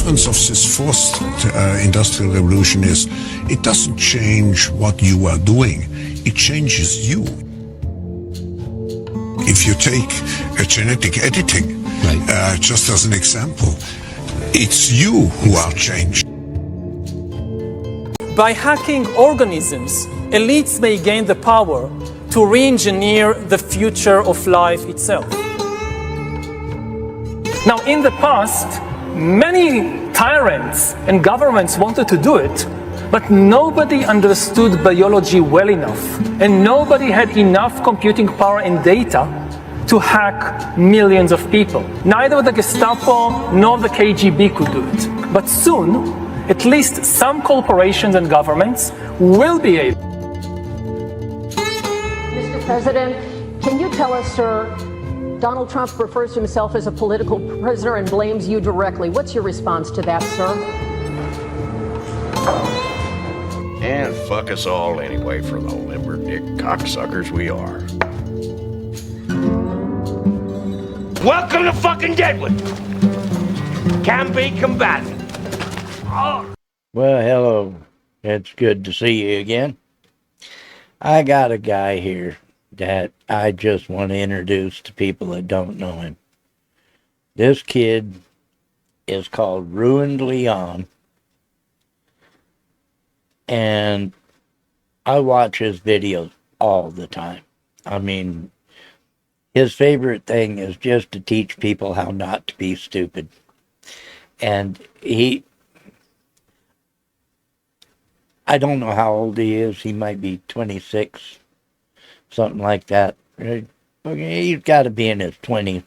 difference of this fourth industrial revolution is it doesn't change what you are doing, it changes you. If you take genetic editing, right, just as an example, it's you who are changed. By hacking organisms, elites may gain the power to re-engineer the future of life itself. Now, in the past, many tyrants and governments wanted to do it, but nobody understood biology well enough, and nobody had enough computing power and data to hack millions of people. Neither the Gestapo nor the KGB could do it. But soon, at least some corporations and governments will be able. Mr. President, can you tell us, sir, Donald Trump refers to himself as a political prisoner and blames you directly. What's your response to that, sir? And fuck us all anyway for the limber dick cocksuckers we are. Welcome to fucking Deadwood. Can be combatant. Oh. Well, hello. It's good to see you again. I got a guy here that I just want to introduce to people that don't know him. This kid is called Ruinedleon, and I watch his videos all the time. I mean, his favorite thing is just to teach people how not to be stupid. And I don't know how old he is. He might be 26, something like that. He's got to be in his 20s.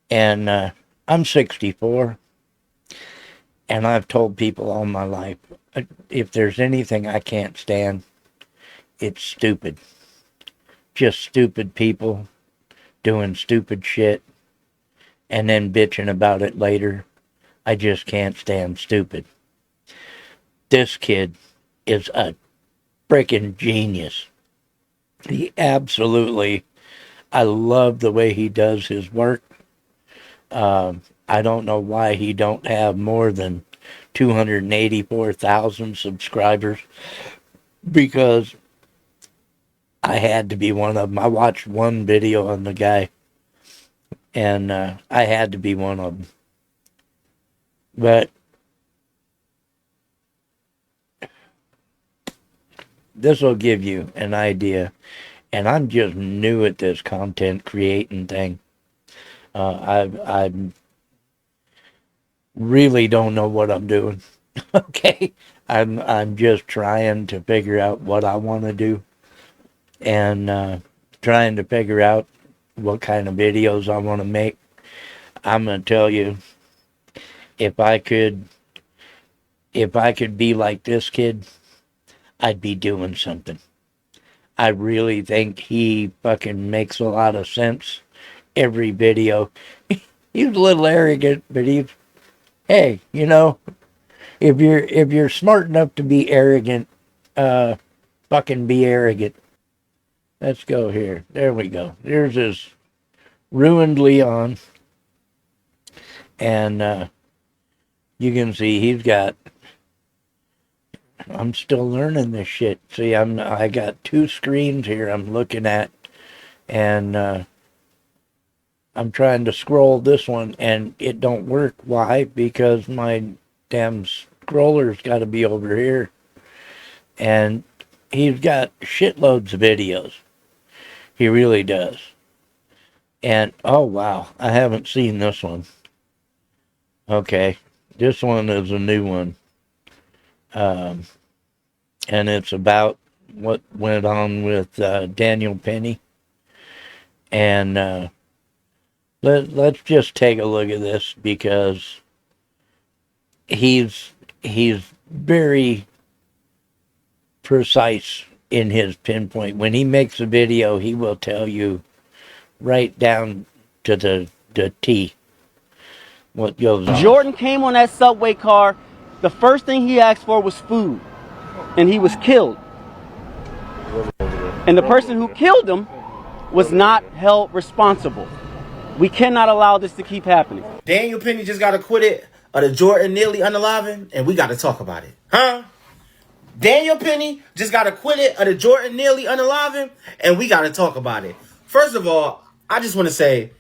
And I'm 64. And I've told people all my life, if there's anything I can't stand, it's stupid. Just stupid people doing stupid shit and then bitching about it later. I just can't stand stupid. This kid is a freaking genius. He absolutely, I love the way he does his work. I don't know why he don't have more than 284,000 subscribers, because I had to be one of them. I watched one video on the guy, and I had to be one of them. But this will give you an idea, and I'm just new at this content creating thing. I really don't know what I'm doing. Okay, I'm just trying to figure out what I want to do, and trying to figure out what kind of videos I want to make. I'm gonna tell you, if I could be like this kid, I'd be doing something. I really think he fucking makes a lot of sense. Every video. He's a little arrogant, but hey, you know, if you're smart enough to be arrogant, fucking be arrogant. Let's go here. There we go. There's this Ruinedleon. And you can see he's got, I'm still learning this shit. See, I got two screens here I'm looking at, and I'm trying to scroll this one, and it don't work. Why? Because my damn scroller's got to be over here. And he's got shitloads of videos. He really does. And, oh wow, I haven't seen this one. Okay, this one is a new one. And it's about what went on with Daniel Penny. And let's just take a look at this, because he's very precise in his pinpoint. When he makes a video, he will tell you right down to the T what goes on. Jordan came on that subway car. The first thing he asked for was food, and he was killed. And the person who killed him was not held responsible. We cannot allow this to keep happening. Daniel Penny just got acquitted of the Jordan Neely unaliving, and we got to talk about it. Huh? Daniel Penny just got acquitted of the Jordan Neely unaliving, and we got to talk about it. First of all, I just want to say,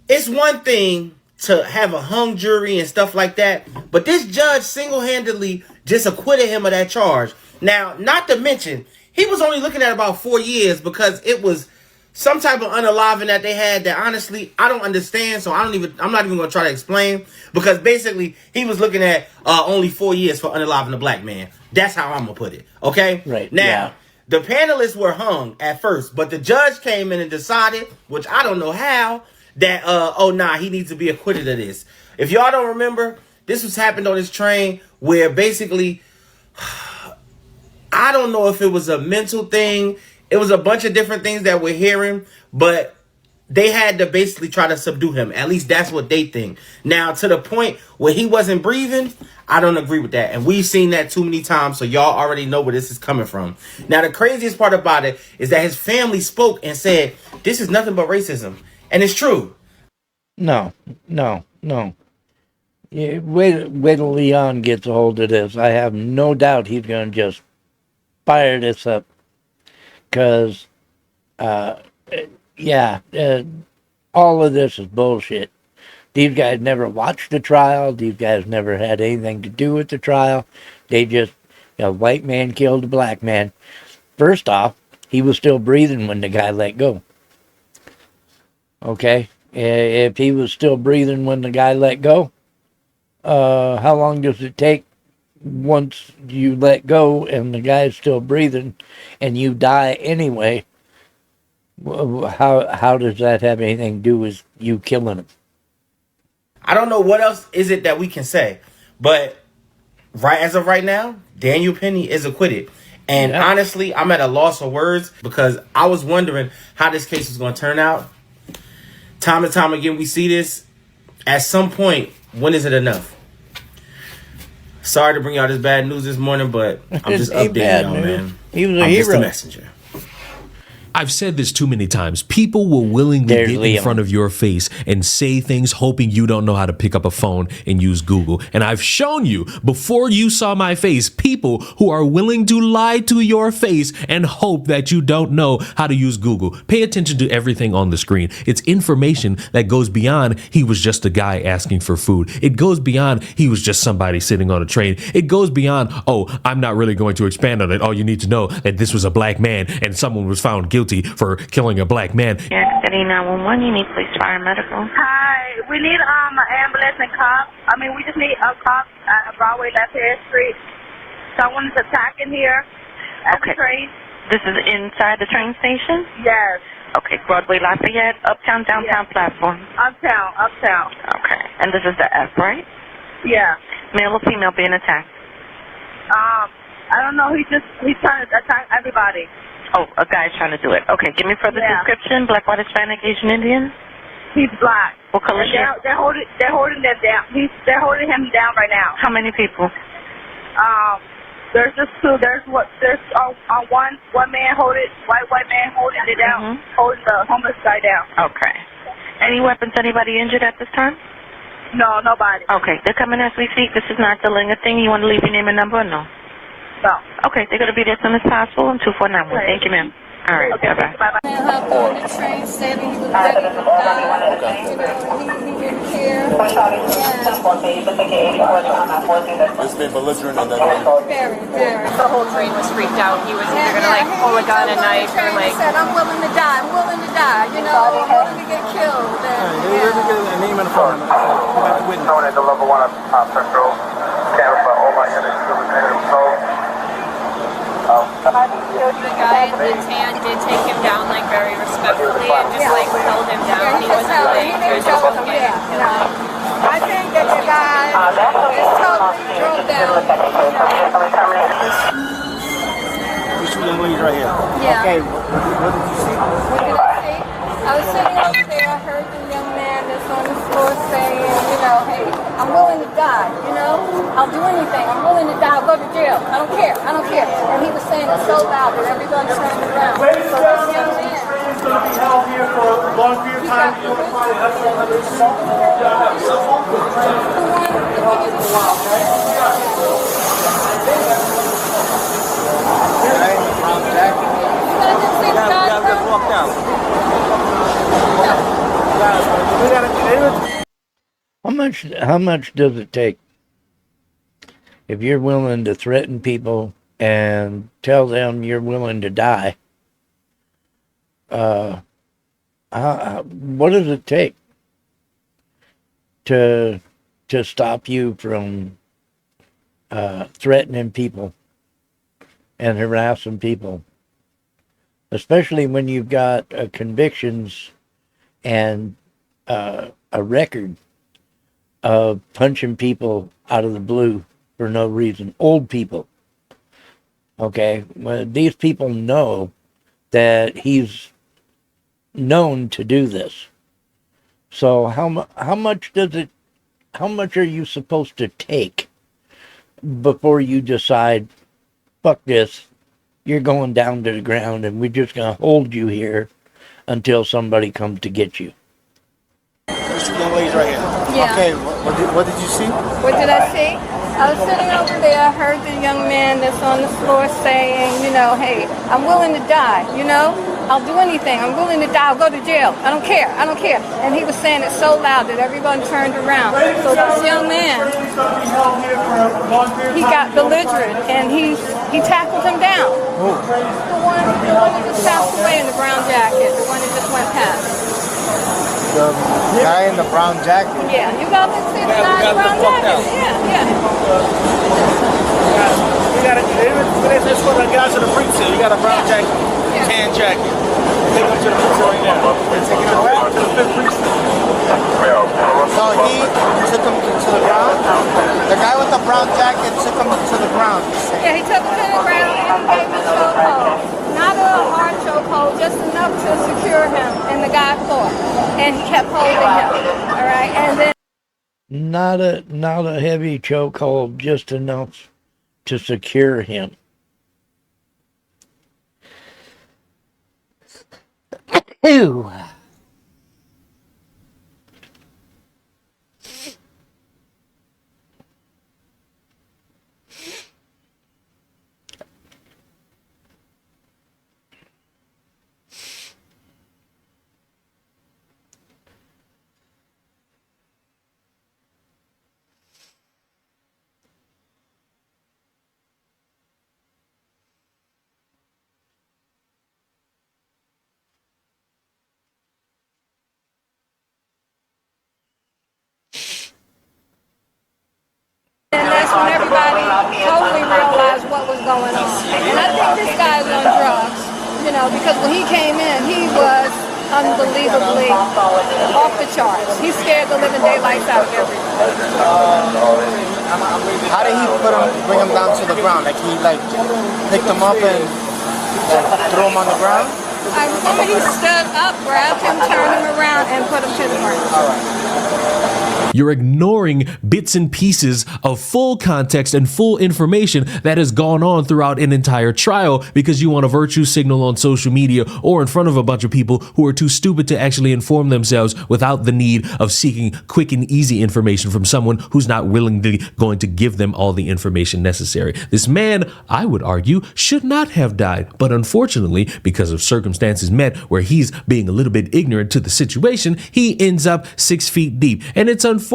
it's one thing to have a hung jury and stuff like that, but this judge single-handedly just acquitted him of that charge. Now, not to mention, he was only looking at about 4 years because it was some type of unaliving that they had that honestly I don't understand, so I'm not even gonna try to explain, because basically he was looking at only 4 years for unaliving a black man. That's how I'm gonna put it. Okay? Right. Now, yeah. The panelists were hung at first, but the judge came in and decided, which I don't know how, that he needs to be acquitted of this. If y'all don't remember, this was happened on this train where basically I don't know if it was a mental thing. It was a bunch of different things that we're hearing, but they had to basically try to subdue him. At least that's what they think. Now, to the point where he wasn't breathing, I don't agree with that. And we've seen that too many times, so y'all already know where this is coming from. Now, the craziest part about it is that his family spoke and said, this is nothing but racism. And it's true. No. Yeah, wait till Leon gets a hold of this. I have no doubt he's going to just fire this up. Because, all of this is bullshit. These guys never watched the trial. These guys never had anything to do with the trial. They just, a white man killed a black man. First off, he was still breathing when the guy let go. Okay? If he was still breathing when the guy let go, how long does it take once you let go and the guy's still breathing and you die anyway? How does that have anything to do with you killing him? I don't know what else is it that we can say, but as of right now, Daniel Penny is acquitted. And honestly, I'm at a loss of words because I was wondering how this case was going to turn out. Time and time again, we see this. At some point, when is it enough? Sorry to bring y'all this bad news this morning, but I'm just updating y'all, man. He was a I'm hero. just a messenger. I've said this too many times. People will willingly get in front of your face and say things hoping you don't know how to pick up a phone and use Google. And I've shown you, before you saw my face, people who are willing to lie to your face and hope that you don't know how to use Google. Pay attention to everything on the screen. It's information that goes beyond he was just a guy asking for food. It goes beyond he was just somebody sitting on a train. It goes beyond, I'm not really going to expand on it. All you need to know that this was a black man and someone was found guilty for killing a black man. Yeah, City 911, you need police, fire, medical. Hi, we need an ambulance and cops. We just need a cop at Broadway Lafayette Street. Someone's attacking here at the train. This is inside the train station? Yes. Okay, Broadway Lafayette, uptown, downtown platform? Uptown. Okay, and this is the F, right? Yeah. Male or female being attacked? I don't know, he's trying to attack everybody. Oh, a guy's trying to do it. Okay, give me further description. Black, white, Hispanic, Asian, Indian? He's black. What color is he? They're holding them down. They're holding him down right now. How many people? There's just two. There's one man holding white man holding it down, holding the homeless guy down. Okay. Any weapons? Anybody injured at this time? No, nobody. Okay, they're coming as we speak. This is not delaying a thing. You want to leave your name and number or no? No. Okay, they're going to be there as soon as possible. I'm 2491. Thank you, ma'am. All right, okay, bye-bye. I hopped on the train, said he was ready to die. He didn't care. It's been belligerent in that Very. The whole train was freaked out. He was either going to pull a gun, a knife, or He said, I'm willing to die. I'm willing to die. I'm willing to get killed. They didn't get a name and a phone number. Known at the level 1 of Central. Camera for all my units. the guy in the tan did take him down very respectfully and just held him down. He wasn't he was just looking at him. I think that the guy is totally drunk down. These two young ladies right here. Yeah. Okay, what did you see? What did I see? I was sitting up there, I heard the young man that's on the floor saying, hey, I'm willing to die, I'll do anything, I'm willing to die, I'll go to jail, I don't care. And he was saying it so loud that everybody turned around. So this young man, Train is going to be held here for a long period of How much does it take if you're willing to threaten people and tell them you're willing to die? What does it take to stop you from threatening people and harassing people, especially when you've got convictions and a record of punching people out of the blue for no reason? Old people. Okay, well, these people know that he's known to do this. So how much are you supposed to take before you decide, fuck this, you're going down to the ground and we're just going to hold you here until somebody comes to get you? There's two young ladies right here. Yeah. Okay, what did you see? What did I see? I was sitting over there, I heard the young man that's on the floor saying, you know, hey, I'm willing to die, you know? I'll do anything. I'm willing to die. I'll go to jail. I don't care. I don't care. And he was saying it so loud that everyone turned around. So this young man, he got belligerent and he tackled him down. Who? The one that just passed away in the brown jacket, the one that just went past. The guy in the brown jacket? Yeah, you got to see the guy in the brown jacket. Yeah. That's what the guys in the briefs here. You got a brown jacket, tan jacket. Take him to the briefs right now. Take him to the fifth briefs. So he took him to the ground? The guy with the brown jacket took him to the ground. Yeah, he took him to the ground and gave him a chokehold. Not a hard chokehold, just enough to secure him. And the guy fought. And he kept holding him. All right, and then Not a heavy chokehold, just enough to secure him. Ew. that's when everybody totally realized what was going on. And I think this guy's on drugs, you know, because when he came in, he was unbelievably off the charts. He scared the living daylights out of everybody. How did he bring him down to the ground? Like he picked him up and threw him on the ground? I remember he stood up, grabbed him, turned him around, and put him to the ground. All right. You're ignoring bits and pieces of full context and full information that has gone on throughout an entire trial because you want a virtue signal on social media or in front of a bunch of people who are too stupid to actually inform themselves without the need of seeking quick and easy information from someone who's not willingly going to give them all the information necessary. This man, I would argue, should not have died, but unfortunately, because of circumstances met where he's being a little bit ignorant to the situation, he ends up 6 feet deep. And it's unfortunate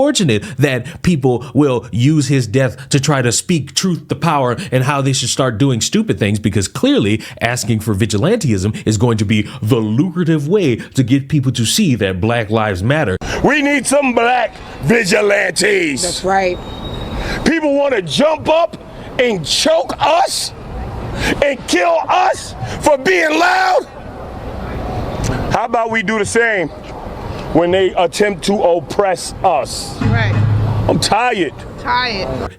that people will use his death to try to speak truth to power and how they should start doing stupid things, because clearly asking for vigilantism is going to be the lucrative way to get people to see that Black Lives Matter. We need some black vigilantes. That's right. People want to jump up and choke us and kill us for being loud. How about we do the same when they attempt to oppress us? Right. I'm tired.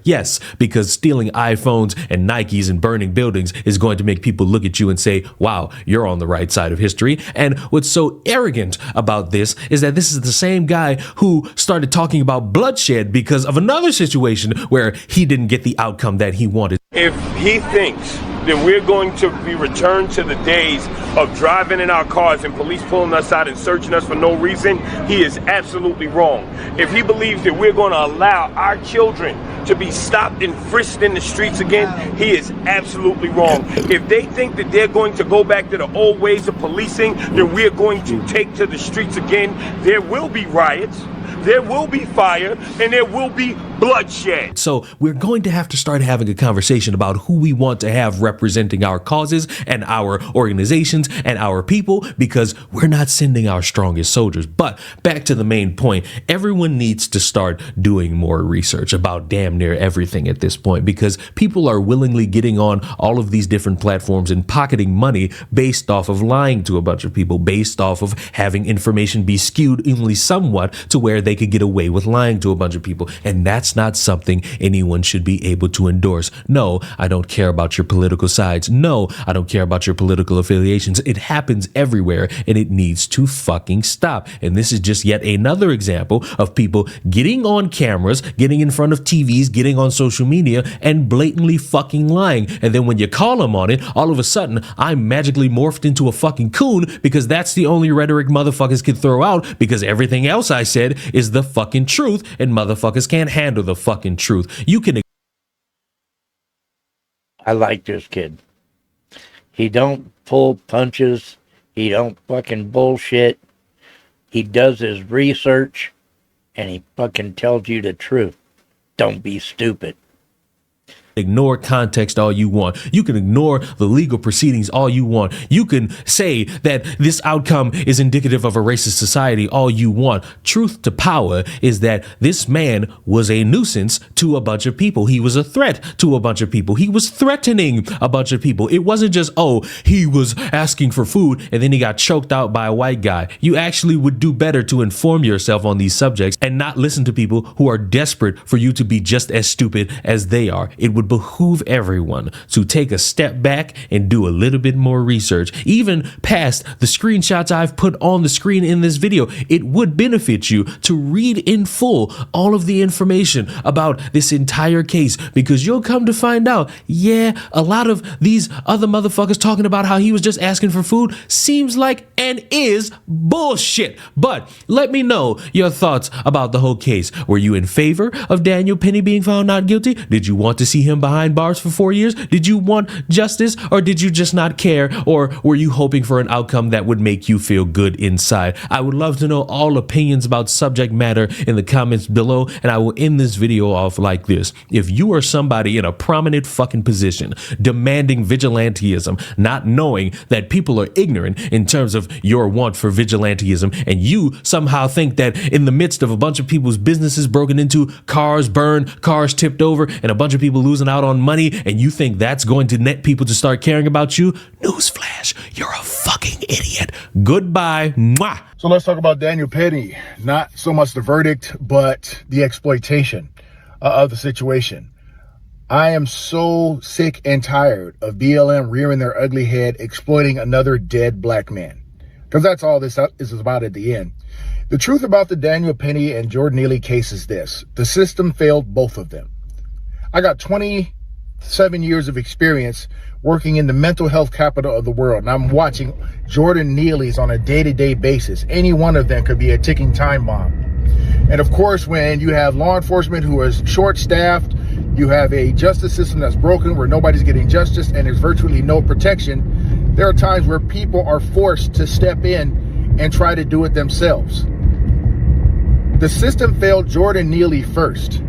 Yes, because stealing iPhones and Nikes and burning buildings is going to make people look at you and say, wow, you're on the right side of history. And what's so arrogant about this is that this is the same guy who started talking about bloodshed because of another situation where he didn't get the outcome that he wanted. If he thinks then we're going to be returned to the days of driving in our cars and police pulling us out and searching us for no reason. He is absolutely wrong. If he believes that we're going to allow our children to be stopped and frisked in the streets again, he is absolutely wrong. If they think that they're going to go back to the old ways of policing, then we're going to take to the streets again. There will be riots, there will be fire, and there will be bloodshed. So we're going to have to start having a conversation about who we want to have representing our causes and our organizations and our people, because we're not sending our strongest soldiers. But back to the main point, everyone needs to start doing more research about damn near everything at this point, because people are willingly getting on all of these different platforms and pocketing money based off of lying to a bunch of people, based off of having information be skewed only somewhat to where they could get away with lying to a bunch of people. And that's not something anyone should be able to endorse. No, I don't care about your political sides. No, I don't care about your political affiliations. It happens everywhere and it needs to fucking stop. And this is just yet another example of people getting on cameras, getting in front of TVs, getting on social media and blatantly fucking lying. And then when you call them on it, all of a sudden I'm magically morphed into a fucking coon because that's the only rhetoric motherfuckers can throw out, because everything else I said is the fucking truth and motherfuckers can't handle the fucking truth. You can. I like this kid. He don't pull punches. He don't fucking bullshit. He does his research and he fucking tells you the truth. Don't be stupid. Ignore context all you want. You can ignore the legal proceedings all you want. You can say that this outcome is indicative of a racist society all you want. Truth to power is that this man was a nuisance to a bunch of people. He was a threat to a bunch of people. He was threatening a bunch of people. It wasn't just, oh, he was asking for food and then he got choked out by a white guy. You actually would do better to inform yourself on these subjects and not listen to people who are desperate for you to be just as stupid as they are. It would behoove everyone to take a step back and do a little bit more research, even past the screenshots I've put on the screen in this video. It would benefit you to read in full all of the information about this entire case, because you'll come to find out, yeah, a lot of these other motherfuckers talking about how he was just asking for food seems like and is bullshit. But let me know your thoughts about the whole case. Were you in favor of Daniel Penny being found not guilty? Did you want to see him behind bars for 4 years? Did you want justice, or did you just not care? Or were you hoping for an outcome that would make you feel good inside? I would love to know all opinions about subject matter in the comments below, and I will end this video off like this. If you are somebody in a prominent fucking position demanding vigilantism, not knowing that people are ignorant in terms of your want for vigilantism, and you somehow think that in the midst of a bunch of people's businesses broken into, cars burned, cars tipped over, and a bunch of people losing out on money, and you think that's going to net people to start caring about you, newsflash, you're a fucking idiot. Goodbye. Mwah. So let's talk about Daniel Penny. Not so much the verdict, but the exploitation of the situation. I am so sick and tired of BLM rearing their ugly head, exploiting another dead black man. Because that's all this is about at the end. The truth about the Daniel Penny and Jordan Neely case is this. The system failed both of them. I got 27 years of experience working in the mental health capital of the world, and I'm watching Jordan Neely's on a day-to-day basis. Any one of them could be a ticking time bomb. And of course, when you have law enforcement who is short-staffed, you have a justice system that's broken where nobody's getting justice and there's virtually no protection, there are times where people are forced to step in and try to do it themselves. The system failed Jordan Neely first.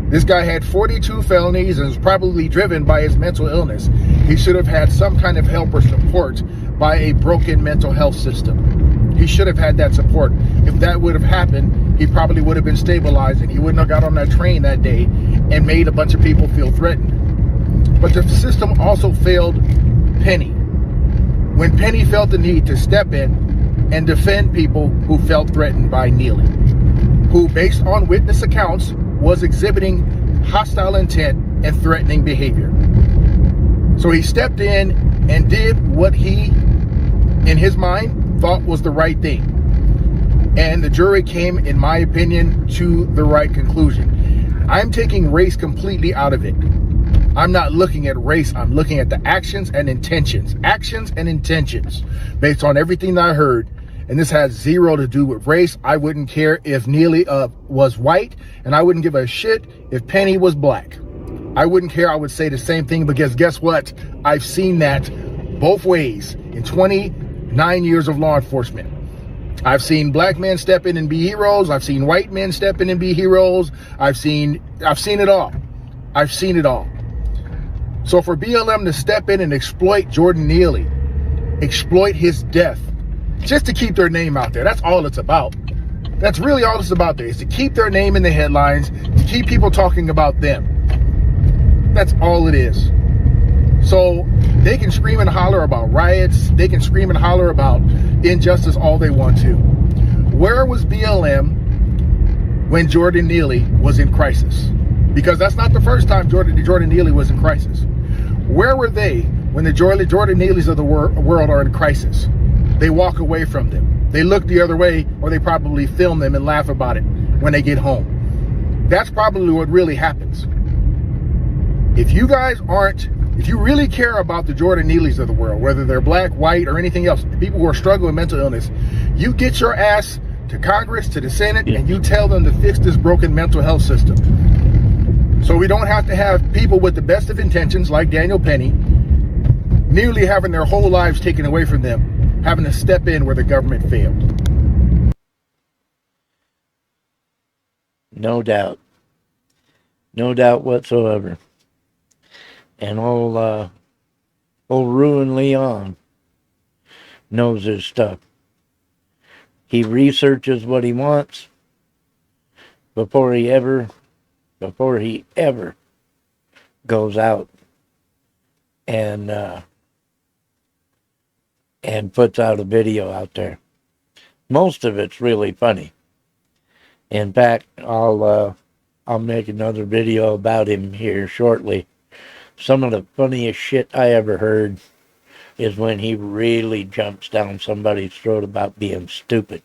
This guy had 42 felonies and was probably driven by his mental illness. He should have had some kind of help or support by a broken mental health system. He should have had that support. If that would have happened, he probably would have been stabilized and he wouldn't have got on that train that day and made a bunch of people feel threatened. But the system also failed Penny. When Penny felt the need to step in and defend people who felt threatened by Neely, who, based on witness accounts, was exhibiting hostile intent and threatening behavior. So he stepped in and did what he, in his mind, thought was the right thing. And the jury came, in my opinion, to the right conclusion. I'm taking race completely out of it. I'm not looking at race. I'm looking at the actions and intentions. Actions and intentions based on everything that I heard. And this has zero to do with race. I wouldn't care if Neely was white, and I wouldn't give a shit if Penny was black. I wouldn't care. I would say the same thing, because guess what? I've seen that both ways in 29 years of law enforcement. I've seen black men step in and be heroes. I've seen white men step in and be heroes. I've seen it all. I've seen it all. So for BLM to step in and exploit Jordan Neely, exploit his death, just to keep their name out there, that's all it's about. That's really all it's about there, is to keep their name in the headlines, to keep people talking about them. That's all it is. So they can scream and holler about riots. They can scream and holler about injustice all they want to. Where was BLM when Jordan Neely was in crisis? Because that's not the first time Jordan Neely was in crisis. Where were they when the Jordan Neelys of the world are in crisis? They walk away from them. They look the other way, or they probably film them and laugh about it when they get home. That's probably what really happens. If you really care about the Jordan Neelys of the world, whether they're black, white, or anything else, the people who are struggling with mental illness, you get your ass to Congress, to the Senate, and you tell them to fix this broken mental health system. So we don't have to have people with the best of intentions, like Daniel Penny, nearly having their whole lives taken away from them, having to step in where the government failed. No doubt. No doubt whatsoever. And old Ruinedleon knows his stuff. He researches what he wants before he ever goes out and puts out a video out there. Most of it's really funny. In fact, I'll make another video about him here shortly. Some of the funniest shit I ever heard is when he really jumps down somebody's throat about being stupid.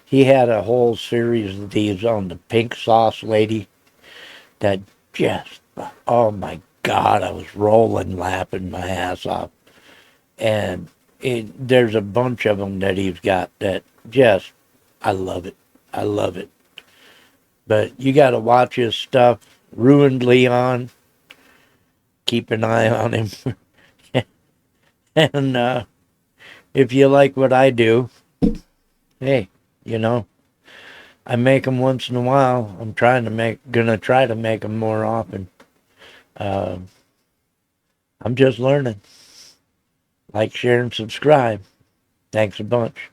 He had a whole series of these on the pink sauce lady that just, oh my God, I was rolling, laughing my ass off. And there's a bunch of them that he's got that just, I love it. I love it. But you got to watch his stuff. Ruinedleon. Keep an eye on him. And if you like what I do, hey, I make them once in a while. I'm gonna try to make them more often. I'm just learning. Like, share, and subscribe. Thanks a bunch.